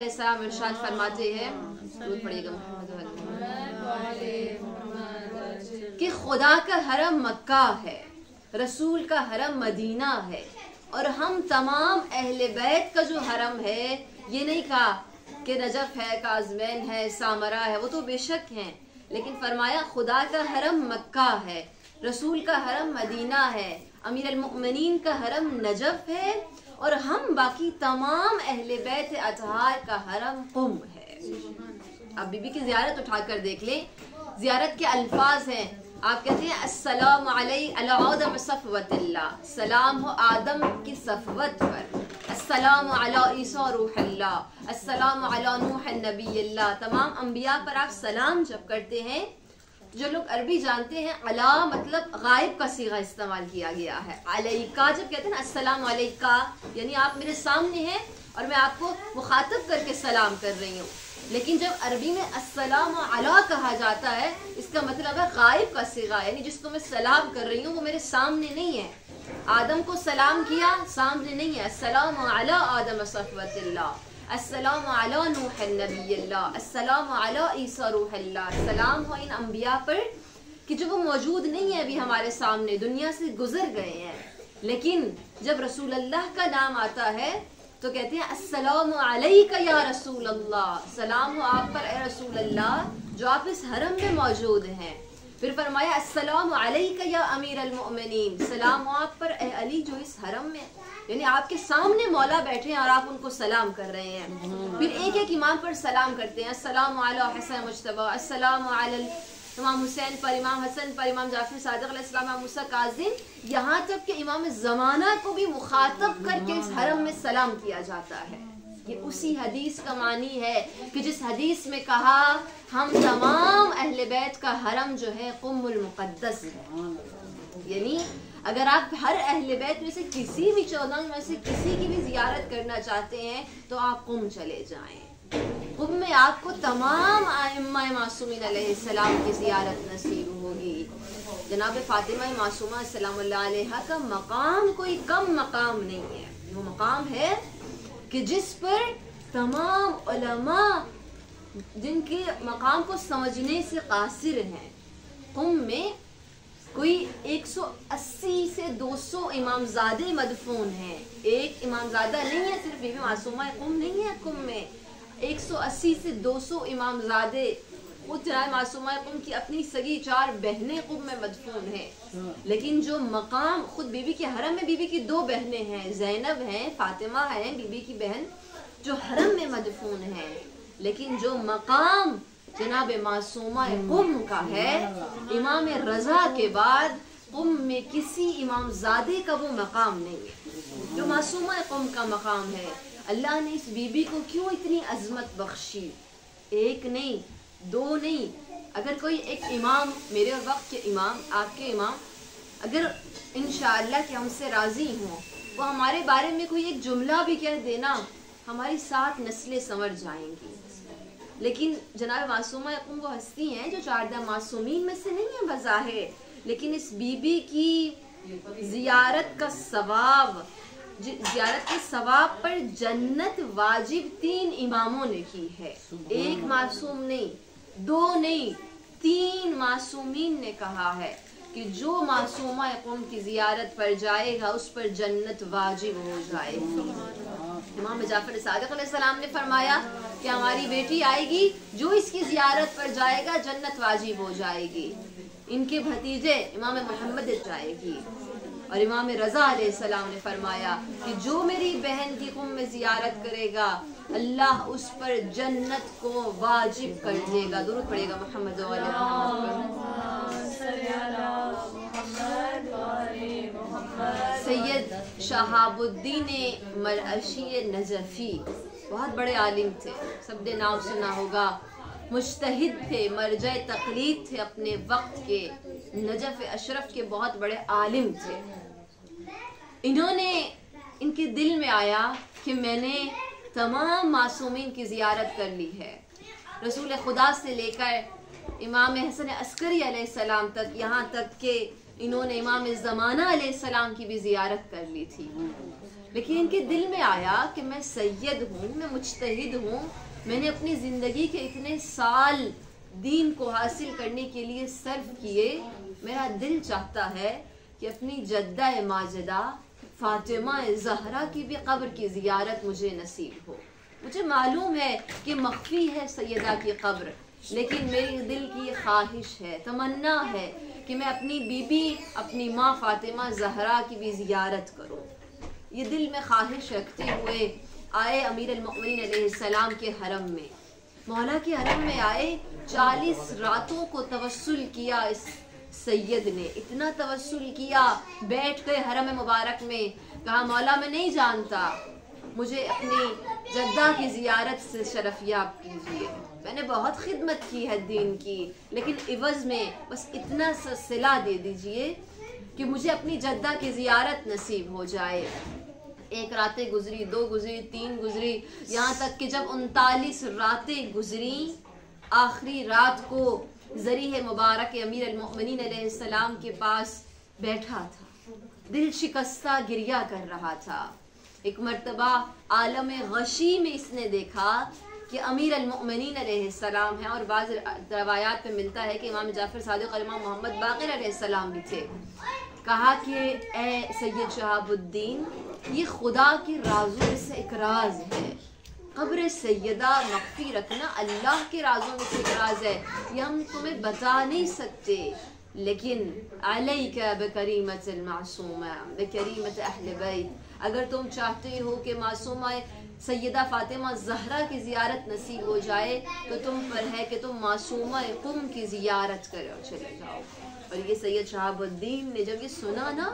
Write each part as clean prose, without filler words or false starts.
السلام ارشاد فرماتے ہیں درود پڑھیے گا کہ خدا کا حرم مکہ ہے، رسول کا حرم مدینہ ہے، اور ہم تمام اہل بیت کا جو حرم ہے، یہ نہیں کہا کہ نجف ہے، کاظمین ہے، سامرہ ہے، وہ تو بے شک ہیں، لیکن فرمایا خدا کا حرم مکہ ہے، رسول کا حرم مدینہ ہے، امیر المؤمنین کا حرم نجف ہے، اور ہم باقی تمام اہل بیت اطہار کا حرم قم ہے۔ آپ بی بی کی زیارت اٹھا کر دیکھ لیں، زیارت کے الفاظ ہیں، آپ کہتے ہیں السلام علی آدم صفوت اللہ، سلام ہو آدم کی صفوت پر، السلام علی عیسیٰ روح اللہ، السلام علی نوح نبی اللہ، تمام انبیاء پر آپ سلام جب کرتے ہیں، جو لوگ عربی جانتے ہیں علا مطلب غائب کا صیغہ استعمال کیا گیا ہے، علیکہ جب کہتے ہیں نا السلام علیکہ یعنی آپ میرے سامنے ہیں اور میں آپ کو مخاطب کر کے سلام کر رہی ہوں، لیکن جب عربی میں السلام علی کہا جاتا ہے اس کا مطلب ہے غائب کا صیغہ، یعنی جس کو میں سلام کر رہی ہوں وہ میرے سامنے نہیں ہے۔ آدم کو سلام کیا، سامنے نہیں ہے، السلام علی آدم صفوت اللہ، السلام علی نوح نبی اللہ، السلام علی عیسیٰ روح اللہ، سلام ہو ان انبیاء پر کہ جو وہ موجود نہیں ہیں ابھی ہمارے سامنے، دنیا سے گزر گئے ہیں، لیکن جب رسول اللہ کا نام آتا ہے تو کہتے ہیں السلام علیکہ یا رسول اللہ، سلام ہو آپ پر اے رسول اللہ جو آپ اس حرم میں موجود ہیں۔ پھر فرمایا السلام علیکہ یا امیر المؤمنین، سلام ہو آپ پر اے علی جو اس حرم میں، یعنی آپ کے سامنے مولا بیٹھے ہیں اور آپ ان کو سلام کر رہے ہیں۔ پھر ایک ایک امام پر سلام کرتے ہیں، السلام علی حسن مجتبی، السلام علی امام حسین پر، امام حسن پر، امام جعفر صادق علیہ السلام، امام موسیٰ کاظم، یہاں تک کہ امام زمانہ کو بھی مخاطب کر کے اس حرم میں سلام کیا جاتا ہے۔ یہ اسی حدیث کا معنی ہے کہ جس حدیث میں کہا ہم تمام اہل بیت کا حرم جو ہے قم المقدس ہے، یعنی اگر آپ ہر اہل بیت میں سے کسی بھی 14 میں سے کسی کی بھی زیارت کرنا چاہتے ہیں تو آپ قم چلے جائیں۔ قم میں آپ کو تمام ائمہ معصومین علیہ السلام کی زیارت نصیب ہوگی۔ جناب فاطمہ معصومہ سلام اللہ علیہ کا مقام کوئی کم مقام نہیں ہے، وہ مقام ہے کہ جس پر تمام علماء جن کے مقام کو سمجھنے سے قاصر ہیں، قم میں کوئی 180 سے 200 امام زادے مدفون ہیں، ایک امام زادہ نہیں ہے، صرف بی بی معصومہ قم نہیں ہے، قم میں 180 سے 200 امام زادے، خود جناب معصومہ قم کی اپنی سگی 4 بہنیں قم میں مدفون ہیں، لیکن جو مقام خود بی بی کے حرم میں بی بی کی 2 بہنیں ہیں، زینب ہیں، فاطمہ ہیں، بی بی کی بہن جو حرم میں مدفون ہیں، لیکن جو مقام جناب معصومہ قم کا ہے، امام رضا کے بعد قم میں کسی امام زادے کا وہ مقام نہیں ہے جو معصومہ قم کا مقام ہے۔ اللہ نے اس بی بی کو کیوں اتنی عظمت بخشی، ایک نہیں 2 نہیں، اگر کوئی ایک امام میرے وقت کے امام، آپ کے امام، اگر انشاءاللہ کہ ہم سے راضی ہوں، وہ ہمارے بارے میں کوئی ایک جملہ بھی کہہ دینا، ہماری 7 نسلیں سنور جائیں گی، لیکن جناب معصومہ قم وہ ہستی ہیں جو 14 معصومین میں سے نہیں ہیں بظاہر، لیکن اس بی بی کی زیارت کا ثواب، زیارت کے ثواب پر جنت واجب 3 اماموں نے کی ہے، ایک معصوم نہیں، 2 نہیں، 3 معصومین نے کہا ہے کہ جو معصومہ قم کی زیارت پر جائے گا اس پر جنت واجب ہو جائے گی۔ امام جعفر صادق علیہ السلام نے فرمایا کہ ہماری بیٹی آئے گی، جو اس کی زیارت پر جائے گا جنت واجب ہو جائے گی، ان کے بھتیجے امام محمد جائے گی، اور امام رضا علیہ السلام نے فرمایا کہ جو میری بہن کی قم میں زیارت کرے گا اللہ اس پر جنت کو واجب کر دے گا۔ درود پڑھے گا محمد و علیہ محمد۔ سید شہاب الدین مرعشی نجفی بہت بڑے عالم تھے، سب نے نام سنا ہوگا، مجتہد تھے، مرجع تقلید تھے اپنے وقت کے، نجف اشرف کے بہت بڑے عالم تھے۔ انہوں نے، ان کے دل میں آیا کہ میں نے تمام معصومین کی زیارت کر لی ہے، رسول خدا سے لے کر امام حسن عسکری علیہ السلام تک، یہاں تک کہ انہوں نے امام زمانہ علیہ السلام کی بھی زیارت کر لی تھی، لیکن ان کے دل میں آیا کہ میں سید ہوں، میں مجتہد ہوں، میں نے اپنی زندگی کے اتنے سال دین کو حاصل کرنے کے لیے صرف کیے، میرا دل چاہتا ہے کہ اپنی جدہ ماجدہ فاطمہ زہرا کی بھی قبر کی زیارت مجھے نصیب ہو۔ مجھے معلوم ہے کہ مخفی ہے سیدہ کی قبر، لیکن میری دل کی یہ خواہش ہے، تمنا ہے کہ میں اپنی بیوی اپنی ماں فاطمہ زہرا کی بھی زیارت کروں۔ یہ دل میں خواہش رکھتے ہوئے آئے امیر المؤمنین علیہ السلام کے حرم میں، مولا کے حرم میں آئے، 40 راتوں کو توسل کیا اس سید نے، اتنا توسل کیا، بیٹھ گئے حرم مبارک میں، کہا مولا میں نہیں جانتا، مجھے اپنی جدہ کی زیارت سے شرفیاب کیجیے، میں نے بہت خدمت کی ہے دین کی، لیکن عوض میں بس اتنا سا صلہ دے دیجئے کہ مجھے اپنی جدہ کی زیارت نصیب ہو جائے۔ 1 راتیں گزری، 2 گزری، 3 گزری، یہاں تک کہ جب 39 راتیں گزری، آخری رات کو ذریح مبارک امیر المؤمنین علیہ السلام کے پاس بیٹھا تھا، دل شکستہ گریہ کر رہا تھا۔ ایک مرتبہ عالم غشی میں اس نے دیکھا کہ امیر المؤمنین علیہ السلام ہیں، اور بعض روایات پہ ملتا ہے کہ امام جعفر صادق اور امام محمد باقر علیہ السلام بھی تھے۔ کہا کہ اے سید شہاب الدین، یہ خدا کی رازوں میں سے ایک راز ہے، قبر سیدہ مخفی رکھنا اللہ کے رازوں میں سے ایک راز ہے، یہ ہم تمہیں بتا نہیں سکتے، لیکن علیک بکریمت المعصومہ بکریمت اہل بیت، اگر تم چاہتے ہو کہ معصومہ سیدہ فاطمہ زہرا کی زیارت نصیب ہو جائے تو تم پر ہے کہ تم معصومہ قم کی زیارت کرو، چلے جاؤ۔ اور یہ سید شہاب الدین نے جب یہ سنا نا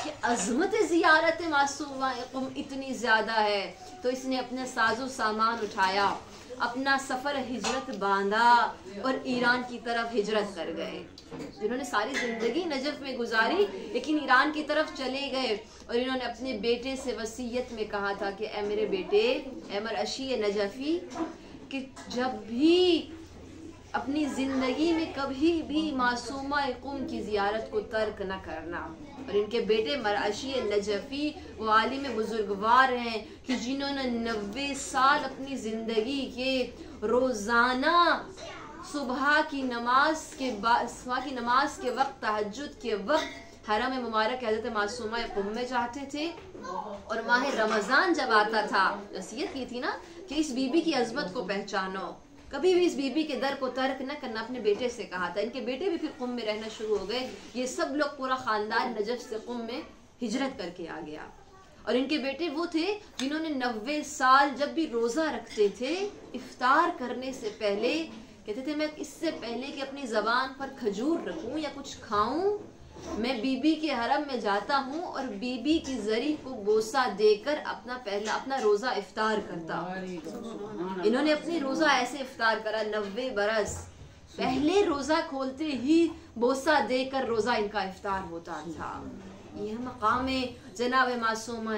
کہ عظمت زیارت معصومہ قم اتنی زیادہ ہے، تو اس نے اپنے ساز و سامان اٹھایا، اپنا سفر ہجرت باندھا اور ایران کی طرف ہجرت کر گئے۔ جنہوں نے ساری زندگی نجف میں گزاری لیکن ایران کی طرف چلے گئے، اور انہوں نے اپنے بیٹے سے وصیت میں کہا تھا کہ اے میرے بیٹے، اے مرعشی نجفی، کہ جب بھی اپنی زندگی میں کبھی بھی معصومہ قم کی زیارت کو ترک نہ کرنا۔ اور ان کے بیٹے مرعشی نجفی وہ عالم بزرگوار ہیں کہ جنہوں نے 90 سال اپنی زندگی کے روزانہ صبح کی نماز کے وقت، تہجد کے وقت حرم مبارک حضرت معصومہ قم میں چاہتے تھے، اور ماہ رمضان جب آتا تھا، نصیحت کی تھی نا کہ اس بی بی کی عظمت کو پہچانو، کبھی بھی اس بی بی کے در کو ترک نہ کرنا، اپنے بیٹے سے کہا تھا۔ ان کے بیٹے بھی پھر قم میں رہنا شروع ہو گئے، یہ سب لوگ پورا خاندان نجف سے قم میں ہجرت کر کے آ گیا۔ اور ان کے بیٹے وہ تھے جنہوں نے 90 سال جب بھی روزہ رکھتے تھے، افطار کرنے سے پہلے کہتے تھے میں اس سے پہلے کہ اپنی زبان پر کھجور رکھوں یا کچھ کھاؤں، میں بی بی کے حرم میں جاتا ہوں اور بی بی کی زری کو بوسہ دے کر اپنا روزہ افطار کرتا ہوں۔ انہوں نے اپنی روزہ ایسے افطار کرا 90 برس، پہلے روزہ کھولتے ہی بوسہ دے کر روزہ ان کا افطار ہوتا تھا۔ یہ مقام جناب معصومہ